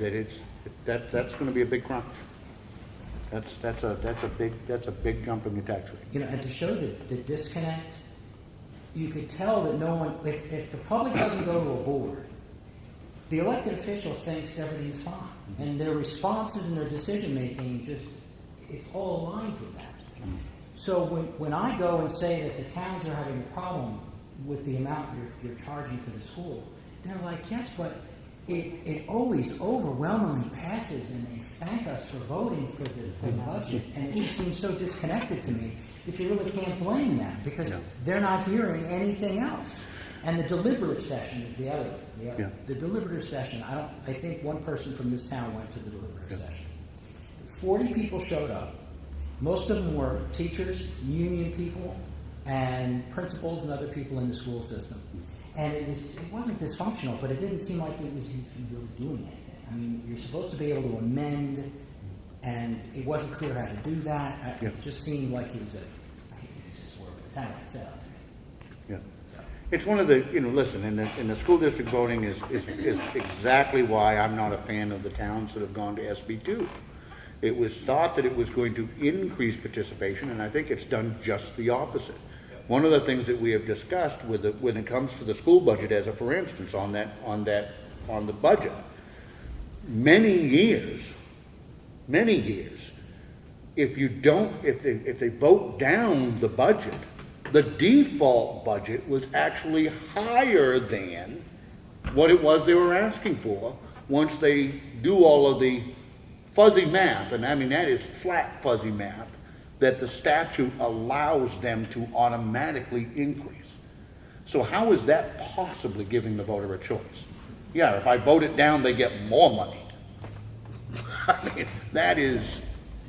that that's going to be a big crunch. That's a big jump in your tax rate. And to show the disconnect, you could tell that no one, if the public doesn't go to a board, the elected official thinks everything's fine. And their responses and their decision-making it's all aligned with that. So when I go and say that the towns are having a problem with the amount you're charging for the school, they're like, yes, but it always overwhelmingly passes, and they thank us for voting for the budget, and it just seems so disconnected to me that you really can't blame them, because they're not hearing anything else. And the deliberative session is the other. The deliberative session, I think one person from this town went to the deliberative session. 40 people showed up. Most of them were teachers, union people, and principals and other people in the school system. And it wasn't dysfunctional, but it didn't seem like it was really doing anything. I mean, you're supposed to be able to amend, and it wasn't clear how to do that. It just seemed like it was I hate to use this word, but it sounded like a setup. Yeah. It's one of the, listen, in the school district voting is exactly why I'm not a fan of the towns that have gone to SB2. It was thought that it was going to increase participation, and I think it's done just the opposite. One of the things that we have discussed when it comes to the school budget, as a for instance, on the budget, many years, if they vote down the budget, the default budget was actually higher than what it was they were asking for once they do all of the fuzzy math, and I mean that is flat fuzzy math, that the statute allows them to automatically increase. So how is that possibly giving the voter a choice? Yeah, if I vote it down, they get more money. I mean, that is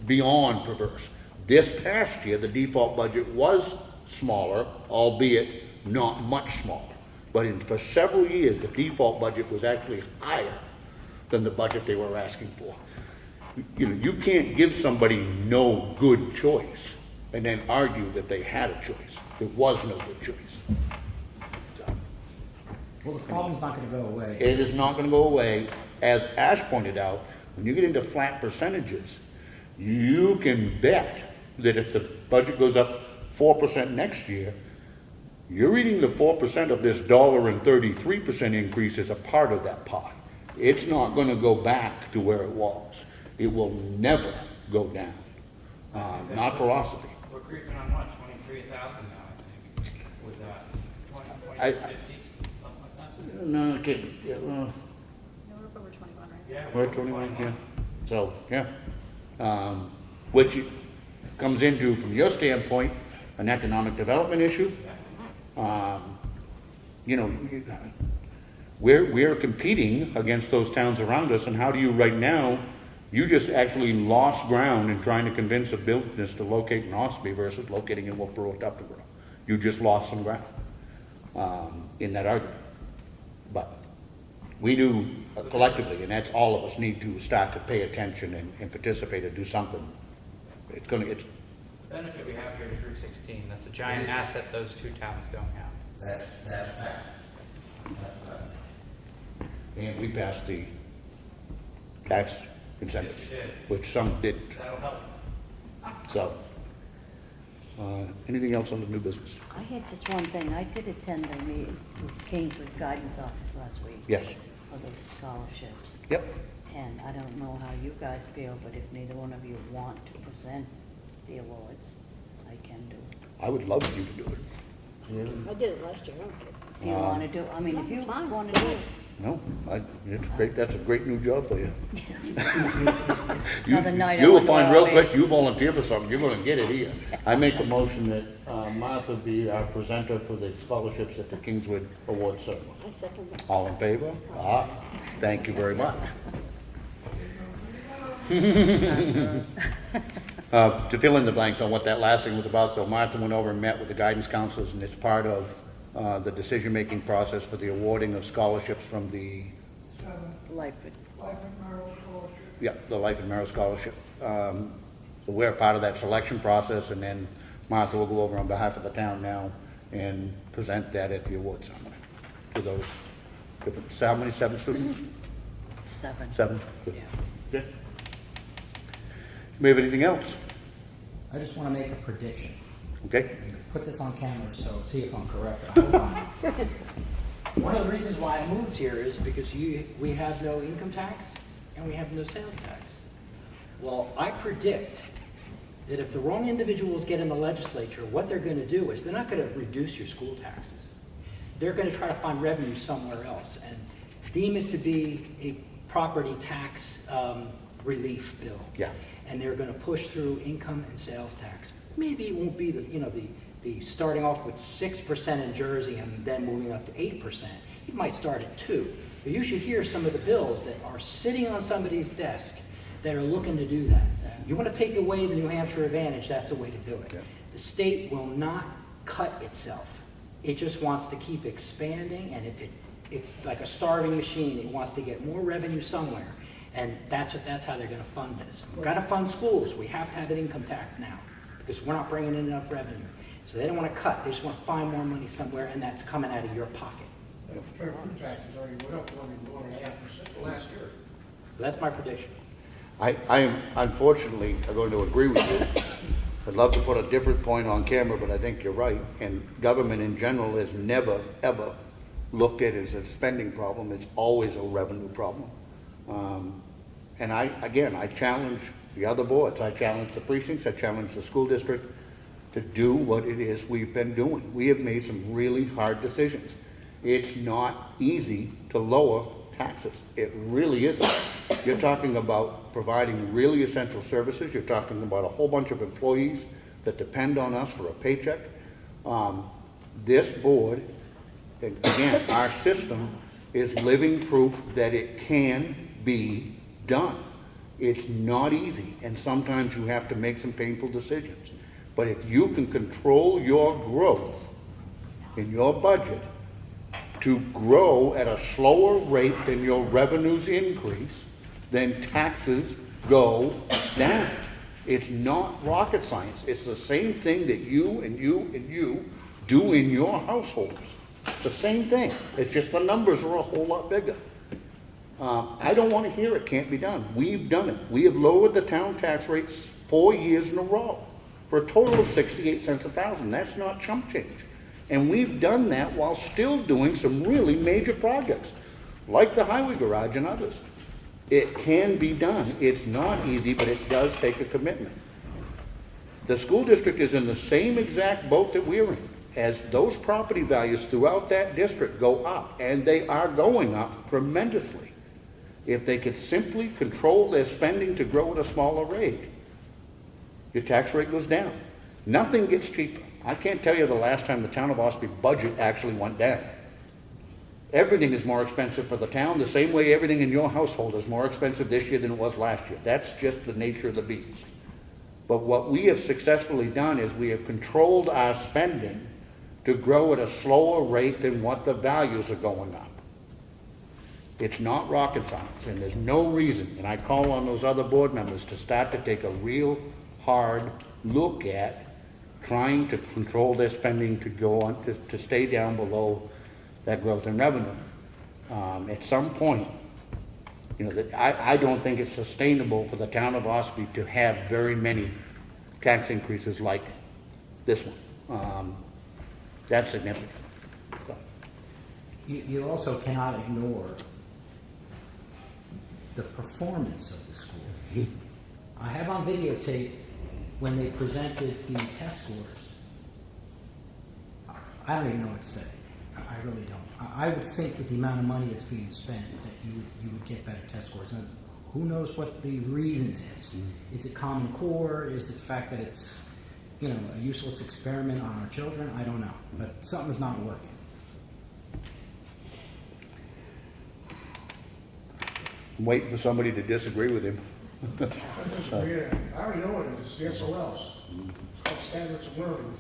beyond perverse. This past year, the default budget was smaller, albeit not much smaller. But for several years, the default budget was actually higher than the budget they were asking for. You can't give somebody no good choice and then argue that they had a choice. There was no good choice. Well, the problem's not going to go away. It is not going to go away. As Ash pointed out, when you get into flat percentages, you can bet that if the budget goes up 4% next year, you're eating the 4% of this $1.33 increase as a part of that pie. It's not going to go back to where it was. It will never go down. Not for Ossipee. We're creeping on what, 23,000 now, I think. Was that 20, 50, something like that? No, okay. Yeah, well, No, we're over 21, right? Yeah. we're at 21, yeah. So, yeah. Which comes into, from your standpoint, an economic development issue. We're competing against those towns around us, and how do you right now, you just actually lost ground in trying to convince a business to locate in Ossipee versus locating in Wolfboro or Tuftonboro. You just lost some ground in that argument. But we do collectively, and that's all of us, need to start to pay attention and participate and do something. It's The benefit we have here is Route 16. That's a giant asset those two towns don't have. That's fact. And we passed the tax incentives, Yes, you did. which some did. That'll help. So, anything else on the new business? I had just one thing. I did attend the meeting with Kingswood Guidance Office last week. Yes. For the scholarships. Yep. And I don't know how you guys feel, but if neither one of you want to present the awards, I can do it. I would love you to do it. I did it last year, I don't care. Do you want to do, I mean, if you want to do it. No, it's great. That's a great new job for you. Another night I You will wonder find where real I'll quick, you volunteer for something, you're gonna get it here. I make a motion that Martha be our presenter for the scholarships at the Kingswood Awards Ceremony. I second that. All in favor? Thank you very much. To fill in the blanks on what that last thing was about, though, Martha went over and met with the guidance counselors, and it's part of the decision-making process for the awarding of scholarships from the Life. the Life and Merit Scholarship. So we're part of that selection process, and then Martha will go over on behalf of the town now and present that at the award ceremony to those different, how many, 7 students? 7. 7? Good. Okay. Do we have anything else? I just want to make a prediction. Okay? Put this on camera, so see if I'm correct. Hold on. One of the reasons why I moved here is because we have no income tax and we have no sales tax. Well, I predict that if the wrong individuals get in the legislature, what they're going to do is they're not going to reduce your school taxes. They're going to try to find revenue somewhere else. And deem it to be a property tax relief bill. Yeah. And they're gonna push through income and sales tax. Maybe it won't be the, the starting off with 6% in Jersey and then moving up to 8%. It might start at 2%. But you should hear some of the bills that are sitting on somebody's desk that are looking to do that. You wanna take away the New Hampshire advantage, that's a way to do it. Yeah. The state will not cut itself. It just wants to keep expanding, and if it's like a starving machine, it wants to get more revenue somewhere. And that's how they're gonna fund this. We've gotta fund schools, we have to have an income tax now, because we're not bringing in enough revenue. So they don't wanna cut, they just wanna find more money somewhere, and that's coming out of your pocket. Fair food taxes already went up 1.5% last year. So that's my prediction. I am unfortunately going to agree with you. I'd love to put a different point on camera, but I think you're right. And government in general has never, ever looked at it as a spending problem. It's always a revenue problem. And I challenge the other boards. I challenge the precincts. I challenge the school district to do what it is we've been doing. We have made some really hard decisions. It's not easy to lower taxes. It really isn't. You're talking about providing really essential services. You're talking about a whole bunch of employees that depend on us for a paycheck. This board, and again, our system is living proof that it can be done. It's not easy, and sometimes you have to make some painful decisions. But if you can control your growth in your budget to grow at a slower rate than your revenues increase, then taxes go down. It's not rocket science. It's the same thing that you and you and you do in your households. It's the same thing. It's just the numbers are a whole lot bigger. I don't want to hear it can't be done. We've done it. We have lowered the town tax rates 4 years in a row for a total of 68 cents a thousand. That's not chump change. And we've done that while still doing some really major projects, like the highway garage and others. It can be done. It's not easy, but it does take a commitment. The school district is in the same exact boat that we're in, as those property values throughout that district go up, and they are going up tremendously. If they could simply control their spending to grow at a smaller rate, your tax rate goes down. Nothing gets cheaper. I can't tell you the last time the town of Ossipee budget actually went down. Everything is more expensive for the town, the same way everything in your household is more expensive this year than it was last year. That's just the nature of the beast. But what we have successfully done is we have controlled our spending to grow at a slower rate than what the values are going up. It's not rocket science, and there's no reason, and I call on those other board members to start to take a real hard look at trying to control their spending to go on, to stay down below that growth in revenue. At some point, I don't think it's sustainable for the town of Ossipee to have very many tax increases like this one. That's significant. So. You also cannot ignore the performance of the school. I have on videotape when they presented the test scores. I don't even know what to say. I really don't. I would think with the amount of money that's being spent that you would get better test scores. Now, who knows what the reason is? Is it Common Core? Is it the fact that it's a useless experiment on our children? I don't know. But something's not working. I'm waiting for somebody to disagree with him. I already know it is, the SOLs. It's called Standards of Learning,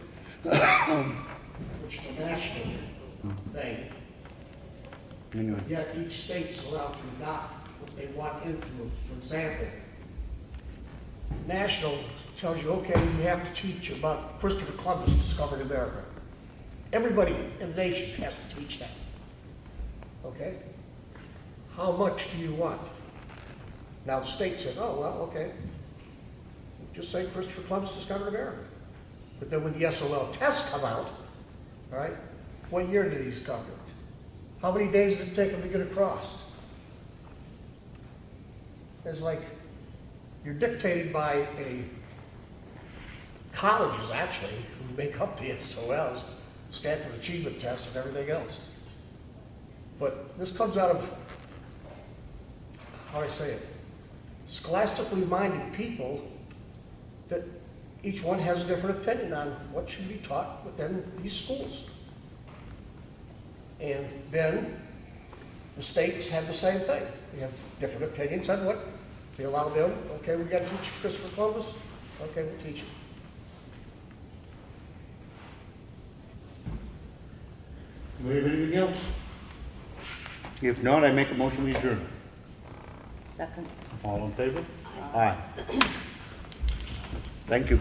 which is a national thing. Anyway. Yet each state's allowed to adopt what they want into it. For example, national tells you, okay, you have to teach about Christopher Columbus discovered America. Everybody in the nation has to teach that. Okay? How much do you want? Now the state says, oh, well, okay. Just say Christopher Columbus discovered America. But then when the SOL tests come out, all right, what year did he discover it? How many days did it take him to get across? It's like you're dictated by colleges, actually, who make up the SOLs, Stanford Achievement Test and everything else. But this comes out of how do I say it, scholastically minded people that each one has a different opinion on what should be taught within these schools. And then the states have the same thing. They have different opinions on what they allow them. Okay, we got to teach Christopher Columbus. Okay, we'll teach it. Do we have anything else? If not, I make a motion to adjourn. Second. All in favor? Aye. Thank you.